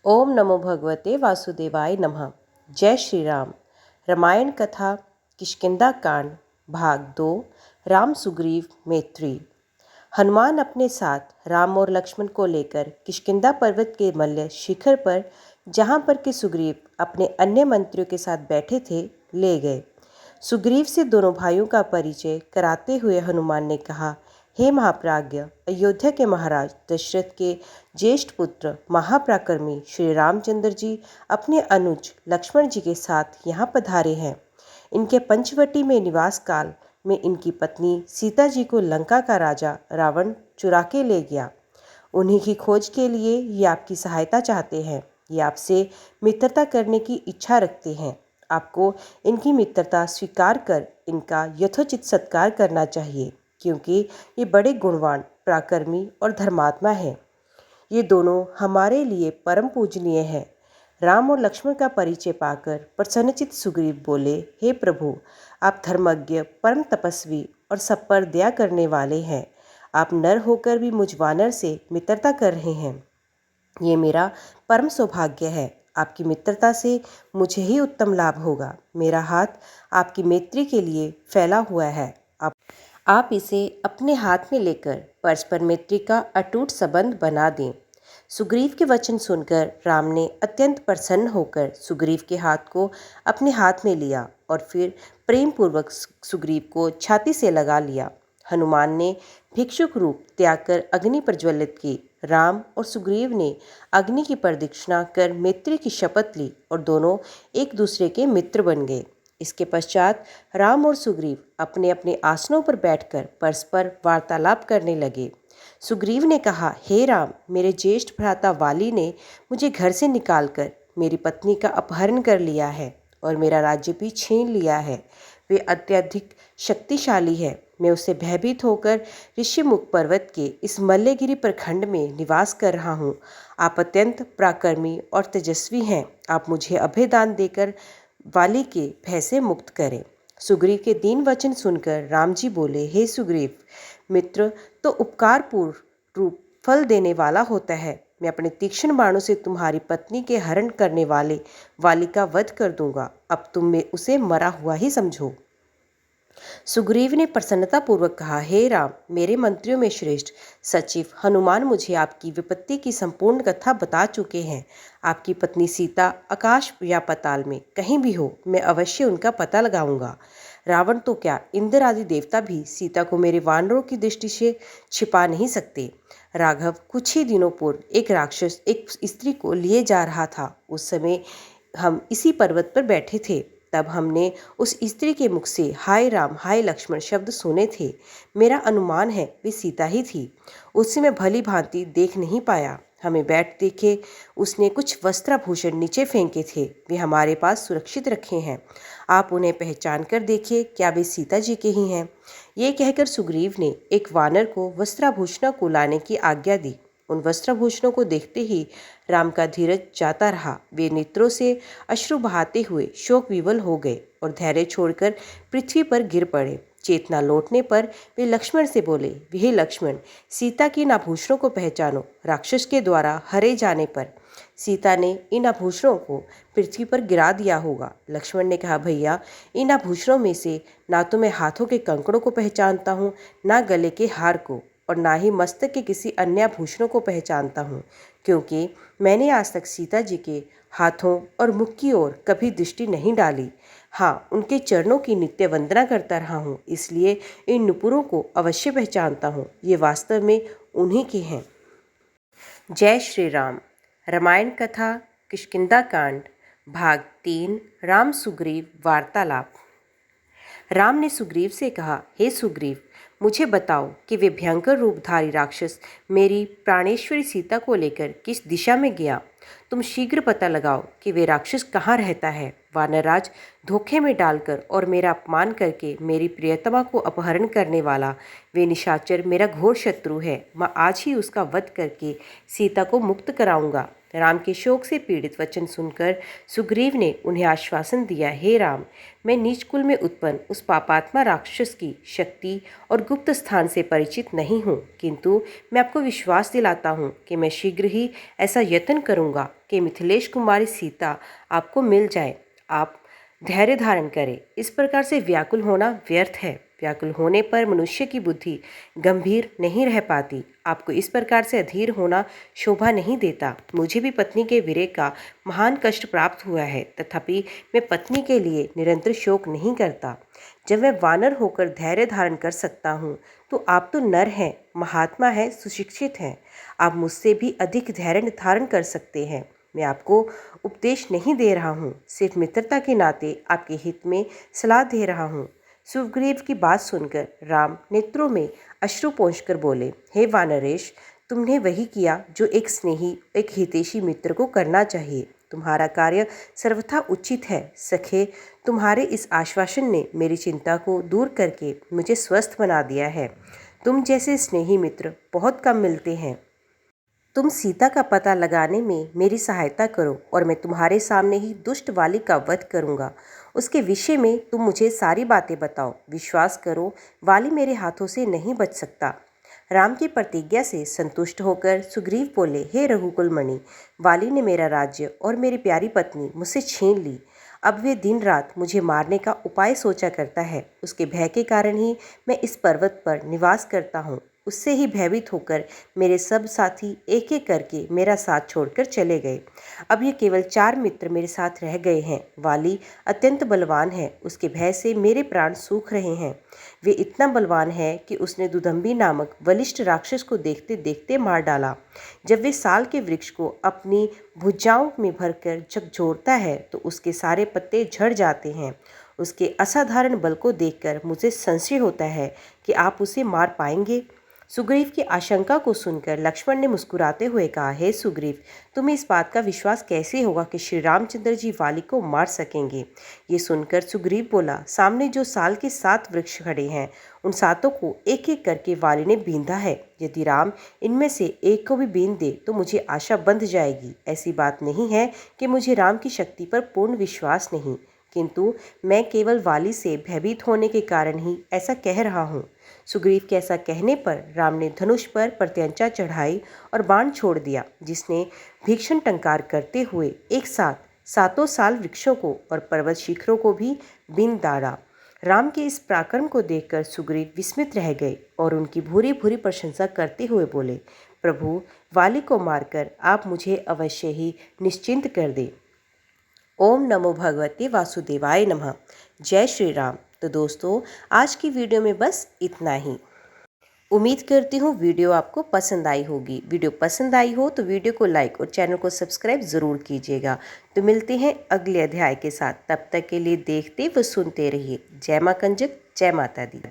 ओम नमो भगवते वासुदेवाय नमः। जय श्री राम। रामायण कथा किष्किंधा कांड भाग 2। राम सुग्रीव मैत्री। हनुमान अपने साथ राम और लक्ष्मण को लेकर किष्किंधा पर्वत के मल्य शिखर पर, जहाँ पर कि सुग्रीव अपने अन्य मंत्रियों के साथ बैठे थे, ले गए। सुग्रीव से दोनों भाइयों का परिचय कराते हुए हनुमान ने कहा, हे महाप्राज्ञ, अयोध्या के महाराज दशरथ के ज्येष्ठ पुत्र महापराक्रमी श्री रामचंद्र जी अपने अनुज लक्ष्मण जी के साथ यहाँ पधारे हैं। इनके पंचवटी में निवास काल में इनकी पत्नी सीता जी को लंका का राजा रावण चुरा के ले गया। उन्हीं की खोज के लिए ये आपकी सहायता चाहते हैं। ये आपसे मित्रता करने की इच्छा रखते हैं। आपको इनकी मित्रता स्वीकार कर इनका यथोचित सत्कार करना चाहिए, क्योंकि ये बड़े गुणवान, पराक्रमी और धर्मात्मा हैं। ये दोनों हमारे लिए परम पूजनीय हैं। राम और लक्ष्मण का परिचय पाकर प्रसन्नचित्त सुग्रीव बोले, हे प्रभु, आप धर्मज्ञ, परम तपस्वी और सब पर दया करने वाले हैं। आप नर होकर भी मुझ वानर से मित्रता कर रहे हैं। ये मेरा परम सौभाग्य है। आपकी मित्रता से मुझे ही उत्तम लाभ होगा। मेरा हाथ आपकी मैत्री के लिए फैला हुआ है। आप इसे अपने हाथ में लेकर परस्पर मैत्री का अटूट संबंध बना दें। सुग्रीव के वचन सुनकर राम ने अत्यंत प्रसन्न होकर सुग्रीव के हाथ को अपने हाथ में लिया और फिर प्रेम पूर्वक सुग्रीव को छाती से लगा लिया। हनुमान ने भिक्षुक रूप त्याग कर अग्नि प्रज्वलित की। राम और सुग्रीव ने अग्नि की प्रदक्षिणा कर मैत्री की शपथ ली और दोनों एक दूसरे के मित्र बन गए। इसके पश्चात राम और सुग्रीव अपने अपने आसनों पर बैठकर परस्पर वार्तालाप करने लगे। सुग्रीव ने कहा, हे राम, मेरे ज्येष्ठ भ्राता वाली ने मुझे घर से निकालकर मेरी पत्नी का अपहरण कर लिया है और मेरा राज्य भी छीन लिया है। वे अत्यधिक शक्तिशाली है। मैं उससे भयभीत होकर ऋषिमुख पर्वत के इस मल्यगिरी प्रखंड में निवास कर रहा हूँ। आप अत्यंत पराक्रमी और तेजस्वी हैं। आप मुझे अभयदान देकर वाली के भय से मुक्त करें। सुग्रीव के दीन वचन सुनकर राम जी बोले, हे सुग्रीव, मित्र तो उपकारपूर्ण रूप फल देने वाला होता है। मैं अपने तीक्ष्ण बाणों से तुम्हारी पत्नी के हरण करने वाले वाली का वध कर दूंगा। अब तुम में उसे मरा हुआ ही समझो। सुग्रीव ने प्रसन्नतापूर्वक कहा, हे राम, मेरे मंत्रियों में श्रेष्ठ सचिव हनुमान मुझे आपकी विपत्ति की संपूर्ण कथा बता चुके हैं। आपकी पत्नी सीता आकाश या पाताल में कहीं भी हो, मैं अवश्य उनका पता लगाऊंगा। रावण तो क्या, इंद्र आदि देवता भी सीता को मेरे वानरों की दृष्टि से छिपा नहीं सकते। राघव, कुछ ही दिनों पूर्व एक राक्षस एक स्त्री को लिए जा रहा था। उस समय हम इसी पर्वत पर बैठे थे। तब हमने उस स्त्री के मुख से हाय राम, हाय लक्ष्मण शब्द सुने थे। मेरा अनुमान है वे सीता ही थी। उससे मैं भली भांति देख नहीं पाया। हमें बैठ देखे उसने कुछ वस्त्राभूषण नीचे फेंके थे। वे हमारे पास सुरक्षित रखे हैं। आप उन्हें पहचान कर देखिए, क्या वे सीता जी के ही हैं। ये कहकर सुग्रीव ने एक वानर को वस्त्राभूषणों को लाने की आज्ञा दी। उन वस्त्राभूषणों को देखते ही राम का धीरज जाता रहा। वे नेत्रों से अश्रु बहाते हुए शोक विवल हो गए और धैर्य छोड़कर पृथ्वी पर गिर पड़े। चेतना लौटने पर वे लक्ष्मण से बोले, हे लक्ष्मण, सीता की इन आभूषणों को पहचानो। राक्षस के द्वारा हरे जाने पर सीता ने इन आभूषणों को पृथ्वी पर गिरा दिया होगा। लक्ष्मण ने कहा, भैया, इन आभूषणों में से ना तो मैं हाथों के कंकड़ों को पहचानता हूँ, ना गले के हार को, और ना ही मस्तक के किसी अन्य आभूषणों को पहचानता हूँ, क्योंकि मैंने आज तक सीता जी के हाथों और मुख की ओर कभी दृष्टि नहीं डाली। हाँ, उनके चरणों की नित्य वंदना करता रहा हूँ, इसलिए इन नुपुरों को अवश्य पहचानता हूँ। ये वास्तव में उन्हीं के हैं। जय श्री राम। रामायण कथा किष्किंधा कांड भाग 3। राम सुग्रीव वार्तालाप। राम ने सुग्रीव से कहा, हे सुग्रीव, मुझे बताओ कि वे भयंकर रूपधारी राक्षस मेरी प्राणेश्वरी सीता को लेकर किस दिशा में गया। तुम शीघ्र पता लगाओ कि वे राक्षस कहाँ रहता है। वानरराज धोखे में डालकर और मेरा अपमान करके मेरी प्रियतमा को अपहरण करने वाला वे निशाचर मेरा घोर शत्रु है। मैं आज ही उसका वध करके सीता को मुक्त कराऊंगा। राम के शोक से पीड़ित वचन सुनकर सुग्रीव ने उन्हें आश्वासन दिया, हे राम, मैं नीच कुल में उत्पन्न उस पापात्मा राक्षस की शक्ति और गुप्त स्थान से परिचित नहीं हूँ, किंतु मैं आपको विश्वास दिलाता हूँ कि मैं शीघ्र ही ऐसा यत्न करूँगा कि मिथिलेश कुमारी सीता आपको मिल जाए। आप धैर्य धारण करें। इस प्रकार से व्याकुल होना व्यर्थ है। व्याकुल होने पर मनुष्य की बुद्धि गंभीर नहीं रह पाती। आपको इस प्रकार से अधीर होना शोभा नहीं देता। मुझे भी पत्नी के विरह का महान कष्ट प्राप्त हुआ है, तथापि मैं पत्नी के लिए निरंतर शोक नहीं करता। जब मैं वानर होकर धैर्य धारण कर सकता हूँ, तो आप तो नर हैं, महात्मा हैं, सुशिक्षित हैं। आप मुझसे भी अधिक धैर्य धारण कर सकते हैं। मैं आपको उपदेश नहीं दे रहा हूँ, सिर्फ मित्रता के नाते आपके हित में सलाह दे रहा हूँ। सुग्रीव की बात सुनकर राम नेत्रों में अश्रु पोंछकर बोले, हे वानरेश, तुमने वही किया जो एक स्नेही, एक हितैषी मित्र को करना चाहिए। तुम्हारा कार्य सर्वथा उचित है। सखे, तुम्हारे इस आश्वासन ने मेरी चिंता को दूर करके मुझे स्वस्थ बना दिया है। तुम जैसे स्नेही मित्र बहुत कम मिलते हैं। तुम सीता का पता लगाने में मेरी सहायता करो और मैं तुम्हारे सामने ही दुष्ट वाली का वध करूंगा। उसके विषय में तुम मुझे सारी बातें बताओ। विश्वास करो, वाली मेरे हाथों से नहीं बच सकता। राम की प्रतिज्ञा से संतुष्ट होकर सुग्रीव बोले, हे रघुकुल मणि, वाली ने मेरा राज्य और मेरी प्यारी पत्नी मुझसे छीन ली। अब वे दिन रात मुझे मारने का उपाय सोचा करता है। उसके भय के कारण ही मैं इस पर्वत पर निवास करता हूँ। उससे ही भयभीत होकर मेरे सब साथी एक एक करके मेरा साथ छोड़कर चले गए। अब ये केवल 4 मित्र मेरे साथ रह गए हैं। वाली अत्यंत बलवान है, उसके भय से मेरे प्राण सूख रहे हैं। वे इतना बलवान है कि उसने दुदंबी नामक बलिष्ठ राक्षस को देखते देखते मार डाला। जब वे साल के वृक्ष को अपनी भुजाओं में भरकर झकझोरता है तो उसके सारे पत्ते झड़ जाते हैं। उसके असाधारण बल को देखकर मुझे संशय होता है कि आप उसे मार पाएंगे। सुग्रीव की आशंका को सुनकर लक्ष्मण ने मुस्कुराते हुए कहा, हे सुग्रीव, तुम्हें इस बात का विश्वास कैसे होगा कि श्री रामचंद्र जी वाली को मार सकेंगे? ये सुनकर सुग्रीव बोला, सामने जो साल के 7 वृक्ष खड़े हैं, उन 7 को एक एक करके वाली ने बींधा है। यदि राम इनमें से एक को भी बींध दे तो मुझे आशा बंध जाएगी। ऐसी बात नहीं है कि मुझे राम की शक्ति पर पूर्ण विश्वास नहीं, किंतु मैं केवल वाली से भयभीत होने के कारण ही ऐसा कह रहा हूँ। सुग्रीव के ऐसा कहने पर राम ने धनुष पर प्रत्यंचा चढ़ाई और बाण छोड़ दिया, जिसने भीषण टंकार करते हुए एक साथ 7 साल वृक्षों को और पर्वत शिखरों को भी बींध डाला। राम के इस पराक्रम को देखकर सुग्रीव विस्मित रह गए और उनकी भूरी भूरी प्रशंसा करते हुए बोले, प्रभु, वाली को मारकर आप मुझे अवश्य ही निश्चिंत कर दे। ओम नमो भगवते वासुदेवाय नमः। जय श्री राम। तो दोस्तों, आज की वीडियो में बस इतना ही। उम्मीद करती हूँ वीडियो आपको पसंद आई होगी। वीडियो पसंद आई हो तो वीडियो को लाइक और चैनल को सब्सक्राइब ज़रूर कीजिएगा। तो मिलते हैं अगले अध्याय के साथ। तब तक के लिए देखते व सुनते रहिए। जय माँ कंजक, जय माता दी।